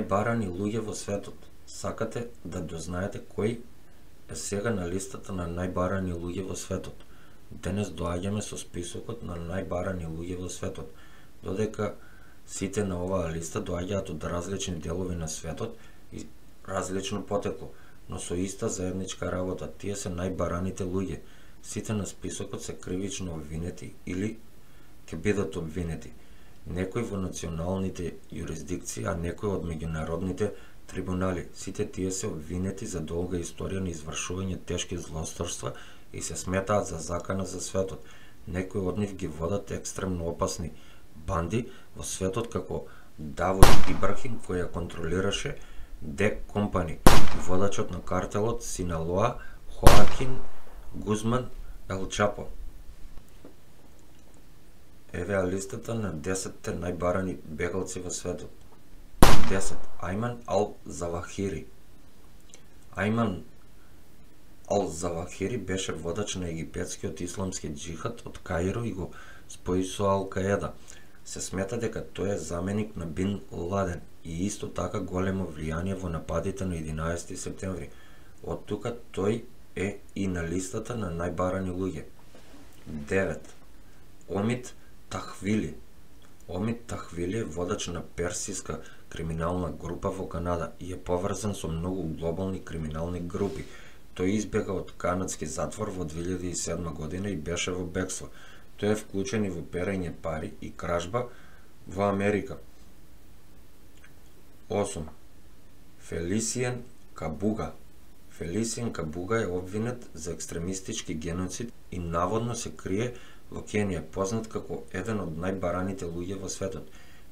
најбарани луѓе во светот. Сакате да дознаете кој е сега на листата на најбарани луѓе во светот? Денес доаѓаме со списокот на најбарани луѓе во светот. Додека сите на оваа листа доаѓаат од различни делови на светот и различно потекло, но со иста заедничка работа, тие се најбараните луѓе. Сите на списокот се кривично обвинети или ќе бидат обвинети. Некои во националните юрисдикции, а некои од меѓународните трибунали. Сите тие се обвинети за долга историја на извршување тешки злосторства и се сметаат за закана за светот. Некои од нив ги водат екстремно опасни банди во светот, како Давуд Ибрахим, кој ја контролираше Д Компани, водачот на картелот Синалоа Хоакин Гузман Ел Чапо. Еве листата на 10-те најбарани бегалци во светот. 10. Ајман Ал-Завахири. Ајман Ал-Завахири беше водач на египетскиот исламски џихад од Каиро и го спои со Ал-Каеда. Се смета дека тој е заменик на Бин Ладен и исто така големо влијание во нападите на 11 септември. Од тука тој е и на листата на најбарани луѓе. 9. Омид Тахвили. Омид Тахвили е водач на персиска криминална група во Канада и е поврзан со многу глобални криминални групи. Тој избега од канадски затвор во 2007 година и беше во бегство. Тој е вклучен и во перење пари и кражба во Америка. 8. Фелисиен Кабуга. Фелисиен Кабуга е обвинет за екстремистички геноцид и наводно се крие во Кенија, познат како еден од најбараните луѓе во светот.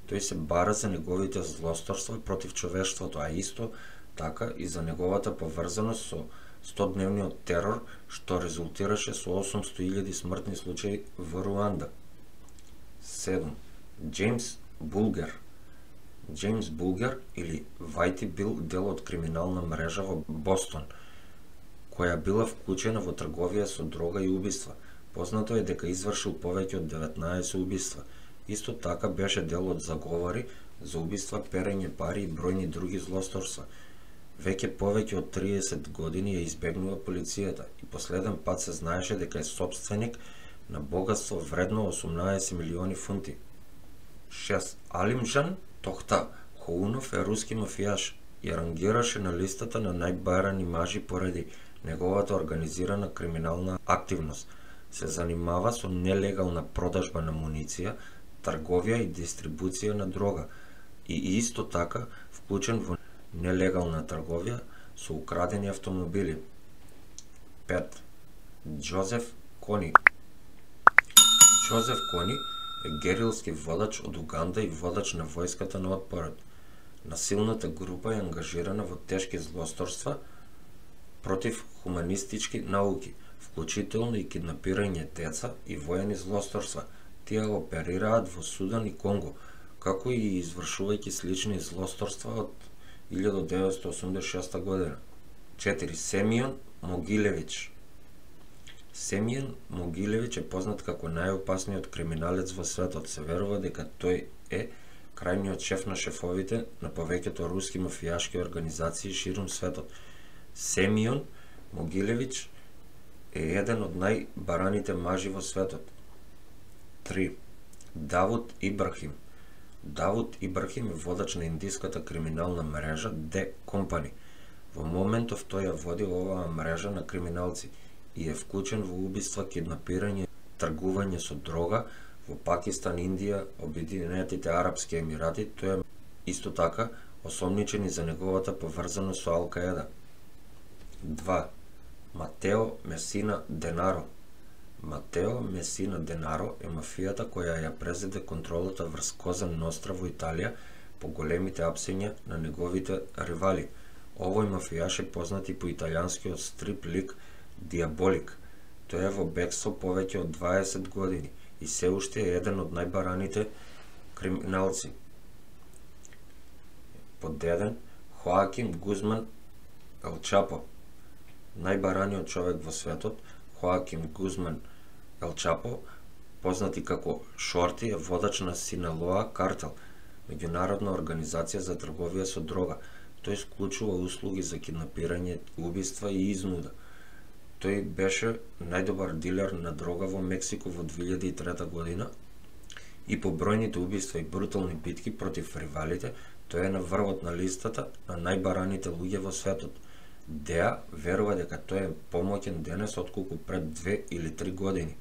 Тој се бара за неговите злосторства против човештвото, а исто така и за неговата поврзаност со 100-дневниот терор, што резултираше со 800.000 смртни случаи во Руанда. 7. Джеймс Булгер. Джеймс Булгер или Вајти бил дел од криминална мрежа во Бостон, која била вклучена во трговија со дрога и убиства. Познато е дека извршил повеќе од 19 убиства. Исто така беше дел од заговори за убиства, перење пари и бројни други злосторства. Веќе повеќе од 30 години ја избегнува полицијата и последен пат се знаеше дека е сопственик на богатство вредно 18 милиони фунти. 6. Алимжан Тохта Хоунов е руски мафијаш и рангираше на листата на најбарани мажи поради неговата организирана криминална активност. Се занимава со нелегална продажба на муниција, трговија и дистрибуција на дрога и исто така вклучен во нелегална трговија со украдени автомобили. 5. Џозеф Кони. Џозеф Кони е герилски водач од Уганда и водач на војската на отпорот. Насилната група е ангажирана во тешки злосторства против хуманистички науки, вклучително и киднапирање деца и воени злосторства. Тие оперираат во Судан и Конго, како и извршувајќи слични злосторства од 1986 година. 4. Семион Могилевич. Семион Могилевич е познат како најопасниот криминалец во светот. Се верува дека тој е крајниот шеф на шефовите на повеќето руски мафијашки организации ширум светот. Семион Могилевич е еден од најбараните мажи во светот. 3. Давуд Ибрахим. Давуд Ибрахим е водач на индиската криминална мрежа Д Компани. Во моментов тој ја води оваа мрежа на криминалци и е вклучен во убиства, киднапирање, тргување со дрога во Пакистан, Индија, Обединетите арапски емирати. Тој е исто така осомничен и за неговата поврзаност со Ал-Каеда. 2. Матео Месина Денаро. Матео Месина Денаро е мафијата која ја презеде контролата врз Коза Ностра во Италија по големите апсења на неговите ривали. Овој мафијаш е познат и по италијанскиот стрип лик Диаболик. Тој е во бегство повеќе од 20 години и се уште е еден од најбараните криминалци. Под 1. Хоакин Гузман Ел Чапо. Најбараниот човек во светот, Хоакин Гузман Ел Чапо, познати како Шорти, е водач на Синалоа картел. меѓународна организација за трговија со дрога. Тој склучува услуги за киднапирање, убиства и изнуда. Тој беше најдобар дилер на дрога во Мексико во 2003 година и по бројните убиства и брутални битки против ривалите, тој е на врвот на листата на најбараните луѓе во светот. ДЕА верува дека тој е помоќен денес отколку пред 2 или 3 години.